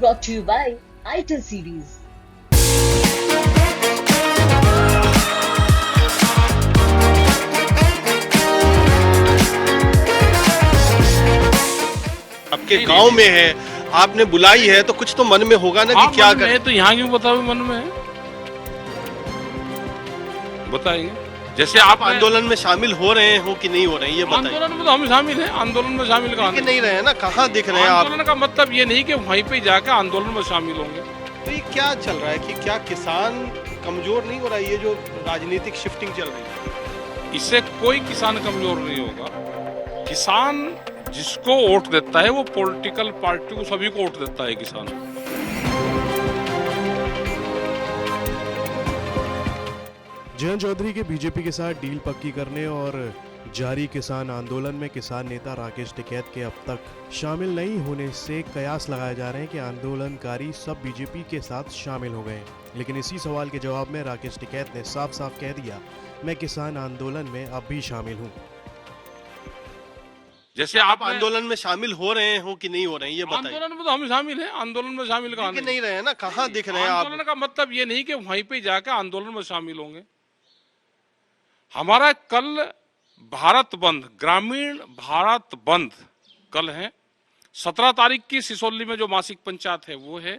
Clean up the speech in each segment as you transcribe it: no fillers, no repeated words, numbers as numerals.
brought to you by ITIL series. आपके गांव में है, आपने बुलाई है तो कुछ तो मन में होगा ना कि क्या करें। तो यहाँ क्यों बताओ मन में है, बताइए। जैसे आप आंदोलन में शामिल हो रहे हो कि नहीं हो रहे हैं ये बताइए। आंदोलन में तो हम शामिल हैं, आंदोलन में शामिल कहाँ नहीं रहे हैं ना, कहाँ दिख रहे हैं आप? आंदोलन का मतलब ये नहीं कि वहीं पे जाकर आंदोलन में शामिल होंगे। तो ये क्या चल रहा है कि क्या किसान कमजोर नहीं हो रहा है? ये जो राजनीतिक शिफ्टिंग चल रही है, इससे कोई किसान कमजोर नहीं होगा। किसान जिसको वोट देता है वो पॉलिटिकल पार्टी को, सभी को वोट देता है किसान। जयंत चौधरी के बीजेपी के साथ डील पक्की करने और जारी किसान आंदोलन में किसान नेता राकेश टिकैत के अब तक शामिल नहीं होने से कयास लगाए जा रहे हैं कि आंदोलनकारी सब बीजेपी के साथ शामिल हो गए। लेकिन इसी सवाल के जवाब में राकेश टिकैत ने साफ साफ कह दिया, मैं किसान आंदोलन में अब भी शामिल हूँ। जैसे आप आंदोलन में शामिल हो रहे हो कि नहीं हो रहे हैं ये बताइए। आंदोलन में तो हम शामिल हैं, आंदोलन में शामिल कहाँ नहीं रहे हैं ना, कहाँ दिख रहे हैं आप? आंदोलन का मतलब ये नहीं कि वहीं पे जाकर आंदोलन में शामिल होंगे। हमारा कल भारत बंद, ग्रामीण भारत बंद कल है। 17 तारीख की सिसोली में जो मासिक पंचायत है वो है।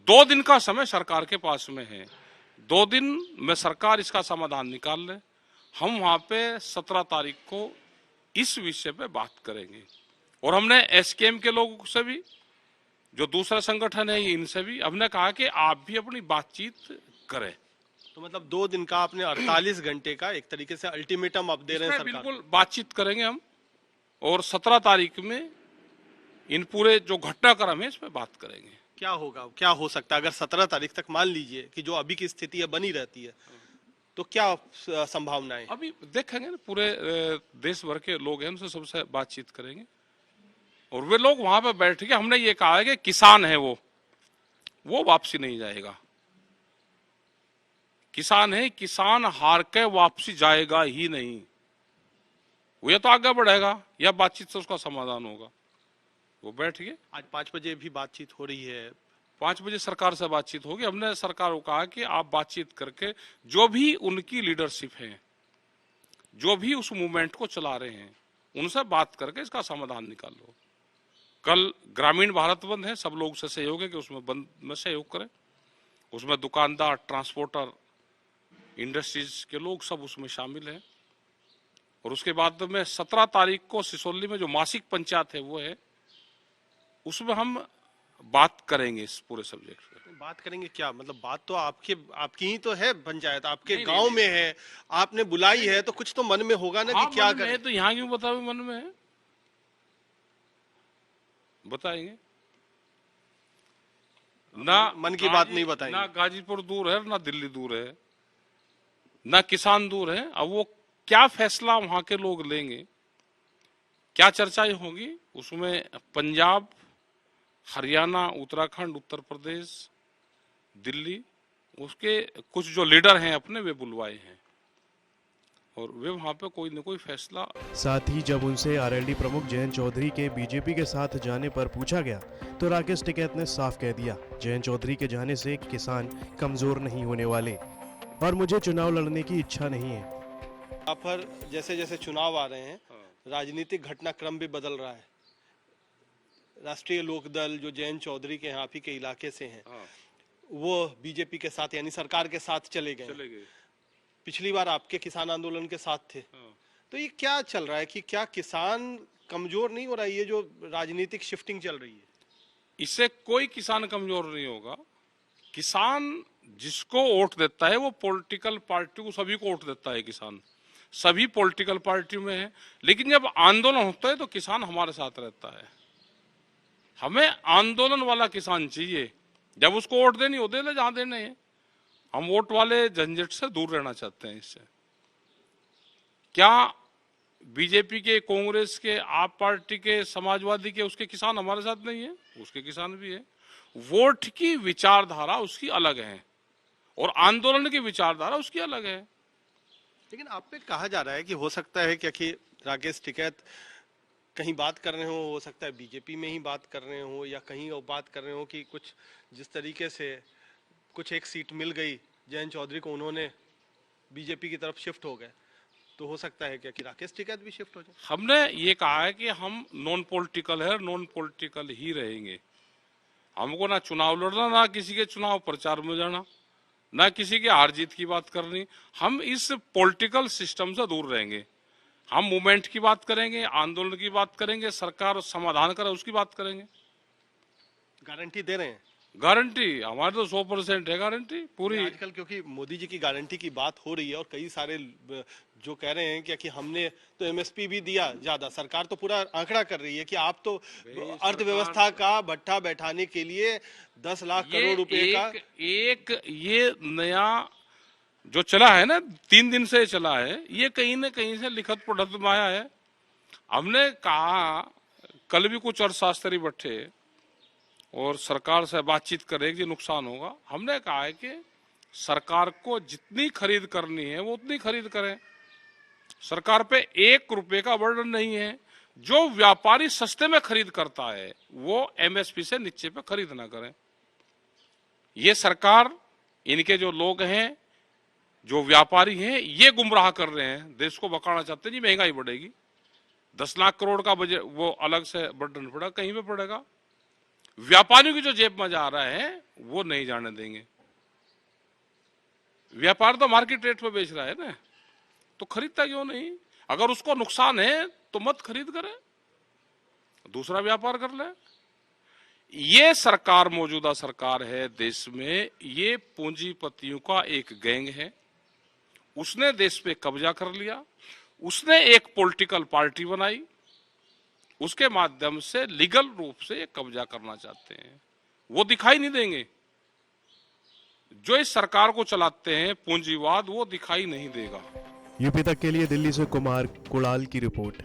2 दिन का समय सरकार के पास में है। 2 दिन में सरकार इसका समाधान निकाल ले। हम वहां पे 17 तारीख को इस विषय पे बात करेंगे। और हमने एसकेएम के लोगों से भी, जो दूसरा संगठन है, इनसे भी हमने कहा कि आप भी अपनी बातचीत करें। तो मतलब 2 दिन का आपने 48 घंटे का एक तरीके से अल्टीमेटम आप दे रहे हैं सरकार। बिल्कुल बातचीत करेंगे हम, और 17 तारीख में इन पूरे जो घटनाक्रम है इस पे बात करेंगे। क्या होगा, क्या हो सकता है अगर 17 तारीख तक मान लीजिए कि जो अभी की स्थिति है बनी रहती है, तो क्या संभावनाएं? अभी देखेंगे ना, पूरे देश भर के लोग हैं, उनसे सबसे बातचीत करेंगे। और वे लोग वहां पे बैठ के, हमने ये कहा है कि किसान है वो वापसी नहीं जाएगा। किसान है, किसान हार के वापसी जाएगा ही नहीं। वो या तो आगे बढ़ेगा या बातचीत से उसका समाधान होगा। वो बैठ के आज 5 बजे भी बातचीत हो रही है। 5 बजे सरकार से बातचीत होगी। हमने सरकार को कहा कि आप बातचीत करके जो भी उनकी लीडरशिप है, जो भी उस मूवमेंट को चला रहे हैं, उनसे बात करके इसका समाधान निकाल लो। कल ग्रामीण भारत बंद है, सब लोग से सहयोग है कि उसमें बंद में सहयोग करें। उसमें दुकानदार, ट्रांसपोर्टर, इंडस्ट्रीज के लोग सब उसमें शामिल हैं। और उसके बाद में 17 तारीख को सिसोली में जो मासिक पंचायत है वो है, उसमें हम बात करेंगे इस पूरे सब्जेक्ट पे। बात करेंगे क्या मतलब? बात तो आपकी ही तो है, पंचायत आपके गांव में है, आपने बुलाई है तो कुछ तो मन में होगा ना कि क्या करें। तो यहाँ क्यों बताओ मन में है, बताएंगे ना। मन की बात नहीं बताएंगे ना गाजीपुर दूर है, ना दिल्ली दूर है, ना किसान दूर है। अब वो क्या फैसला वहां के लोग लेंगे, क्या चर्चाएं होगी, उसमें पंजाब, हरियाणा, उत्तराखंड, उत्तर प्रदेश, दिल्ली, उसके कुछ जो लीडर हैं अपने, वे बुलवाए हैं और वे वहां पे कोई न कोई फैसला। साथ ही जब उनसे आरएलडी प्रमुख जयंत चौधरी के बीजेपी के साथ जाने पर पूछा गया तो राकेश टिकैत ने साफ कह दिया, जयंत चौधरी के जाने से किसान कमजोर नहीं होने वाले और मुझे चुनाव लड़ने की इच्छा नहीं है। यहाँ पर जैसे जैसे चुनाव आ रहे हैं, राजनीतिक घटनाक्रम भी बदल रहा है। राष्ट्रीय लोकदल जो जयंत चौधरी के यहाँ के इलाके से हैं, वो बीजेपी के साथ यानी सरकार के साथ चले गए। पिछली बार आपके किसान आंदोलन के साथ थे। तो ये क्या चल रहा है कि क्या किसान कमजोर नहीं हो रहा है? ये जो राजनीतिक शिफ्टिंग चल रही है, इससे कोई किसान कमजोर नहीं होगा। किसान जिसको वोट देता है वो पॉलिटिकल पार्टी को, सभी को वोट देता है किसान। सभी पॉलिटिकल पार्टी में है। लेकिन जब आंदोलन होता है तो किसान हमारे साथ रहता है। हमें आंदोलन वाला किसान चाहिए। जब उसको वोट देनी हो, दे ले जहां देने हैं। हम वोट वाले झंझट से दूर रहना चाहते हैं। इससे क्या बीजेपी के, कांग्रेस के, आप पार्टी के, समाजवादी के, उसके किसान हमारे साथ नहीं है? उसके किसान भी है। वोट की विचारधारा उसकी अलग है और आंदोलन की विचारधारा उसकी अलग है। लेकिन आप पे कहा जा रहा है कि हो सकता है कि राकेश टिकैत कहीं बात कर रहे हो सकता है बीजेपी में ही बात कर रहे हो या कहीं और बात कर रहे हो कि कुछ जिस तरीके से कुछ एक सीट मिल गई जयंत चौधरी को, उन्होंने बीजेपी की तरफ शिफ्ट हो गए, तो हो सकता है क्या कि राकेश टिकैत भी शिफ्ट हो जाए? हमने ये कहा है कि हम नॉन पॉलिटिकल है, नॉन पॉलिटिकल ही रहेंगे। हमको ना चुनाव लड़ना, ना किसी के चुनाव प्रचार में जाना, ना किसी के हार जीत की बात करनी। हम इस पॉलिटिकल सिस्टम से दूर रहेंगे। हम मूवमेंट की बात करेंगे, आंदोलन की बात करेंगे, सरकार समाधान करे उसकी बात करेंगे। गारंटी दे रहे हैं? गारंटी हमारे तो 100% है गारंटी पूरी। आजकल क्योंकि मोदी जी की गारंटी की बात हो रही है और कई सारे जो कह रहे हैं कि हमने तो एमएसपी भी दिया ज्यादा, सरकार तो पूरा आंकड़ा कर रही है कि आप तो अर्थव्यवस्था का भट्ठा बैठाने के लिए 10 लाख करोड़ रुपए का एक ये नया जो चला है ना, 3 दिन से चला है, ये कहीं न कहीं से लिखत पढ़त में आया है। हमने कहा, कल भी कुछ अर्थशास्त्री बैठे और सरकार से बातचीत करे कि नुकसान होगा। हमने कहा है कि सरकार को जितनी खरीद करनी है वो उतनी खरीद करें। सरकार पे 1 रुपए का बर्डन नहीं है। जो व्यापारी सस्ते में खरीद करता है वो एमएसपी से नीचे पे खरीद ना करें। ये सरकार, इनके जो लोग हैं, जो व्यापारी हैं, ये गुमराह कर रहे हैं, देश को बकाना चाहते हैं जी महंगाई बढ़ेगी। 10 लाख करोड़ का बजट वो अलग से बर्डन पड़ा, कहीं पे पड़ेगा। व्यापारियों की जो जेब में जा रहा है वो नहीं जाने देंगे। व्यापार तो मार्केट रेट पे बेच रहा है ना, तो खरीदता क्यों नहीं? अगर उसको नुकसान है तो मत खरीद करे, दूसरा व्यापार कर ले। ये सरकार, मौजूदा सरकार है देश में, ये पूंजीपतियों का एक गैंग है। उसने देश पे कब्जा कर लिया। उसने एक पॉलिटिकल पार्टी बनाई, उसके माध्यम से लीगल रूप से ये कब्जा करना चाहते हैं। वो दिखाई नहीं देंगे। जो इस सरकार को चलाते हैं पूंजीवाद, वो दिखाई नहीं देगा। यूपी तक के लिए दिल्ली से कुमार कुणाल की रिपोर्ट।